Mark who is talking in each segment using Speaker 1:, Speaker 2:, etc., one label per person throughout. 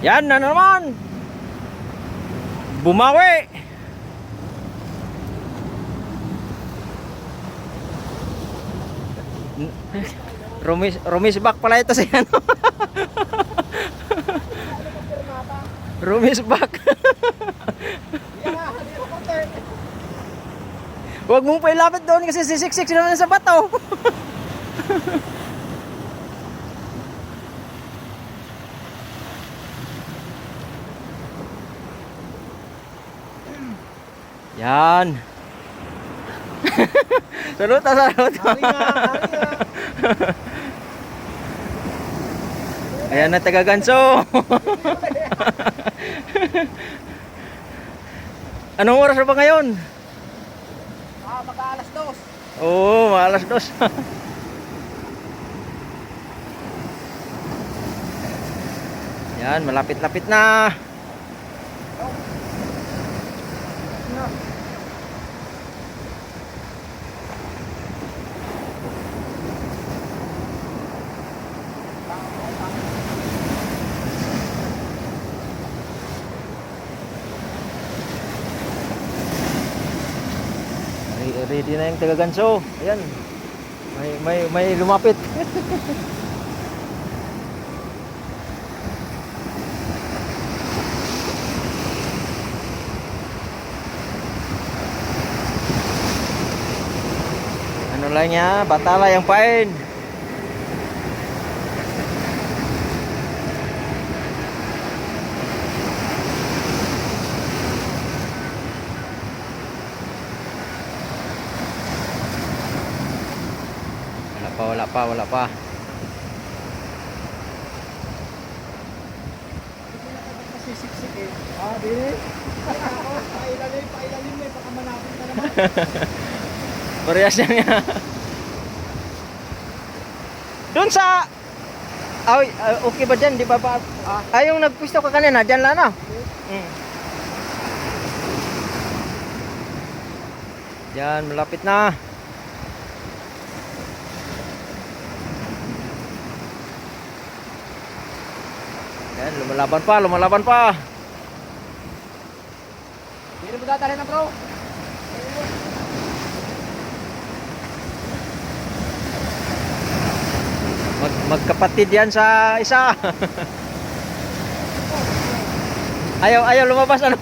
Speaker 1: Yan na naman. Bumawi. Rumis back pala ito si ano. Rumis back. Huwag mong pailapit doon kasi sisiksik naman sa bato. Yan. Salut. Ayan na taga Ganso. Anong oras na ba ngayon?
Speaker 2: Mag-aalas 2.
Speaker 1: Oo, alas 2. Yan, malapit-lapit na. Ready na yung taga Ganso. Ayan. May lumapit. Ano lang niya, batala yung pain. Wala pa.
Speaker 2: Sisiksik eh. Dili. Pailalim eh, baka manapin na naman.
Speaker 1: Parehas na niya. Doon sa okay ba dyan? Di ba ba? Yung nagpwisto ka kanina, dyan lang na. Yan, malapit na. Yan, lumalaban pa.
Speaker 2: Hindi mo dadalhin na bro.
Speaker 1: Magkapatid yan sa isa. Ayaw lumabas ano.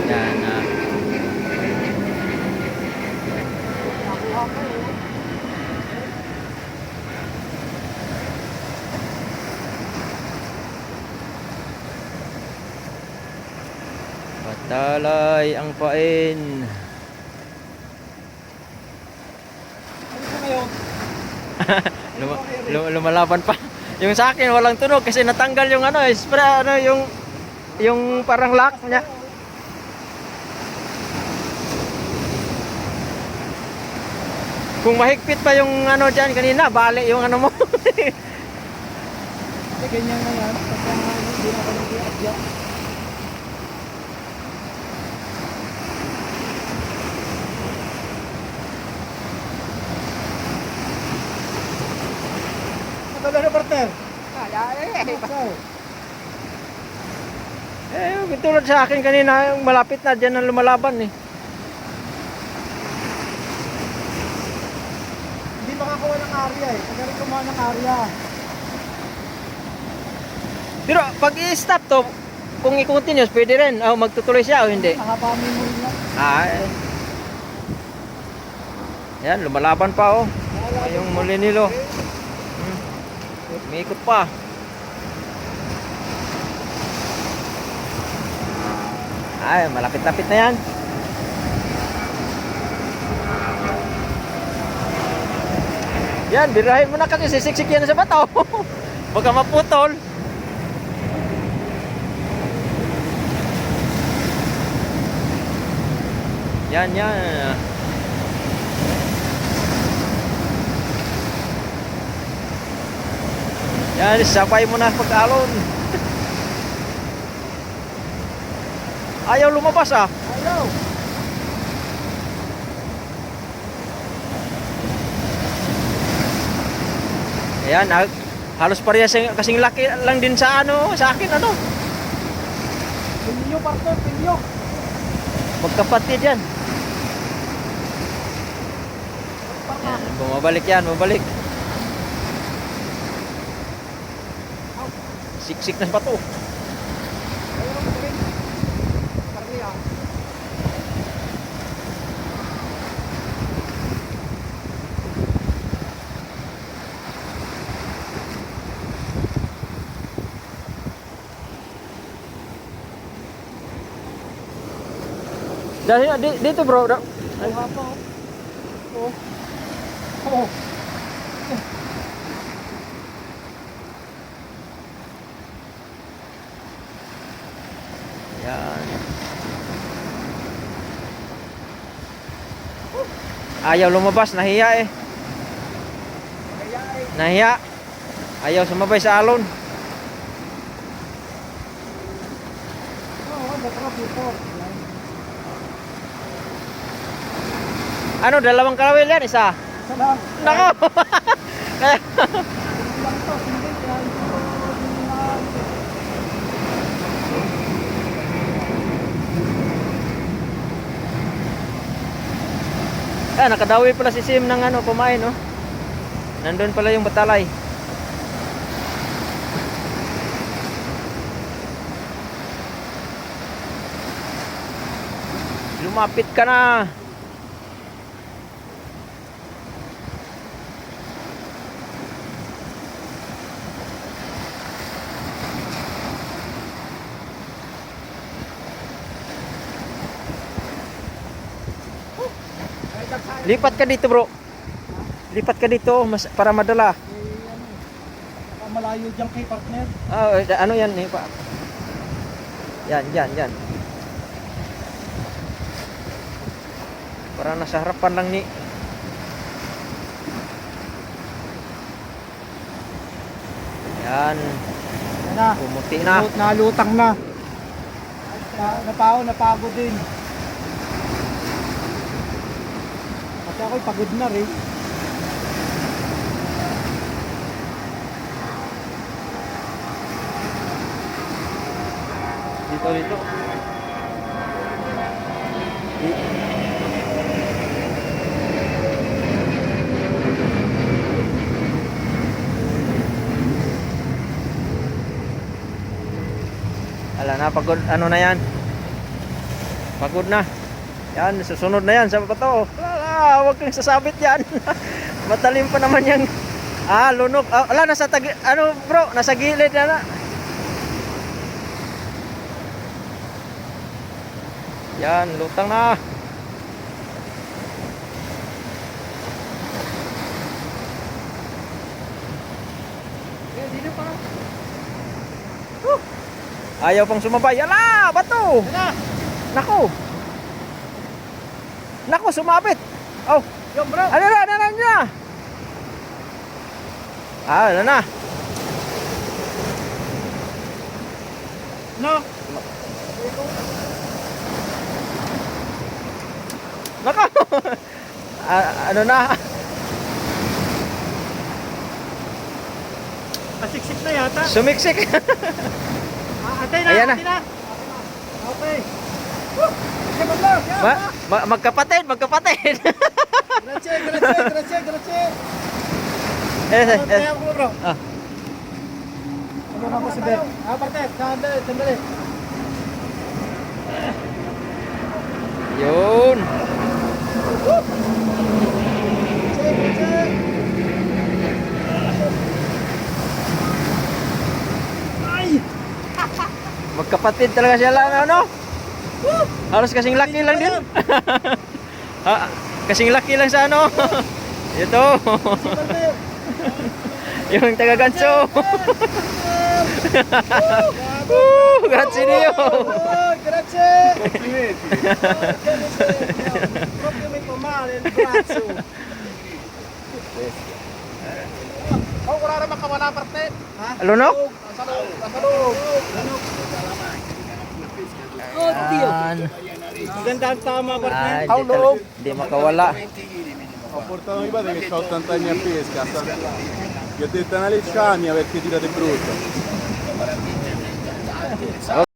Speaker 1: Yan Patalay ang pain. Lumalaban pa. Yung sa akin walang tunog kasi natanggal yung spray yung parang lock niya. Kung mahigpit pa yung diyan kanina, bali yung mo.
Speaker 2: Kasi ganyan na yan. Pagka hindi na kami i-adjust. Matalo na partner.
Speaker 1: Yung tulad sa akin kanina, yung malapit na dyan ang lumalaban eh.
Speaker 2: Hindi makakuha ng area eh. Pag rin kumuha ng area.
Speaker 1: Pero pag i-stop to, kung i-continuous, pwede rin. Magtutuloy siya o hindi?
Speaker 2: Nakapamin mo rin lang.
Speaker 1: Yan, lumalaban pa yung Molinilo. Umiikot pa. Malapit-lapit na yan. Yan, birahin mo na kasi sisiksik yan sa bato. Baka maputol. Yan. Yan, sabay mo na pag-alon. Ayaw lumabas
Speaker 2: Ayaw.
Speaker 1: Ayan, halos parehas kasing laki lang din sa ano, sa akin ano.
Speaker 2: Pinyo, partner, pinyo.
Speaker 1: Magkapatid yan. Ayan, bumabalik yan, bumabalik. Siksik na pa to. Dahil dito bro.
Speaker 2: Ay, hapa. Oh. Oh.
Speaker 1: Yan. Ayaw lumabas, nahiya eh. Nahiya. Ayaw sumabay sa alon.
Speaker 2: Oh, batrap dito.
Speaker 1: Ano, dalawang kalawil yan, isa.
Speaker 2: Salam.
Speaker 1: Nako.
Speaker 2: Lang to, hindi kaya ito.
Speaker 1: Nakadawi pala si Sim ng ano, kumain, no? Nandun pala yung batalay. Lumapit ka na. Lipat ka dito, bro. Lipat ka dito para madala.
Speaker 2: Malayo dyan kay partner.
Speaker 1: Ano yan eh, pa. Yan. Para nasa harapan lang ni. Yan.
Speaker 2: Yan na.
Speaker 1: Pumuti na.
Speaker 2: Nalutang na. Napagod din. Kasi ako'y pagod na rin.
Speaker 1: Dito. Ala na, pagod. Ano na yan? Pagod na. Yan, susunod na yan sa bato. Huwag kang sasabit yan. Matalim pa naman yan. Lunok. Ala, nasa ano bro, nasa gilid na. Yan, lutang na.
Speaker 2: Dito pa.
Speaker 1: Ayaw pang sumabay. Ala, bato. Nako. Nako, sumabit. Oh,
Speaker 2: Yung bro.
Speaker 1: ano na. Ano na.
Speaker 2: No.
Speaker 1: Nako. Ano na.
Speaker 2: Pasiksik na yata.
Speaker 1: Sumiksik.
Speaker 2: Atay na.
Speaker 1: Ayan na.
Speaker 2: Atay na. Okay. Sige, partner.
Speaker 1: Magkapatid.
Speaker 2: Grazie. Kaya ako bro. Ano na ako si Bert? Partner. Sandali.
Speaker 1: Yun.
Speaker 2: Check. Ay!
Speaker 1: Magkapatid talaga siya lang, ano? Halos kasing laki lang din. Kasing laki lang sa ano. Ito. Yung taga-ganso. Grazie Dio.
Speaker 2: Grazie. Proprio mi fa male il braccio. Oh, wala naman kawala partner. Ha?
Speaker 1: Lunok?
Speaker 2: Sa loob. Oh, Dio. Maganda ang tama partner.
Speaker 1: Ay, di makawala.
Speaker 3: Ho portato i padri che ho 80 anni a pesca. Gli ho detto una lecciamia perché tirate brutto.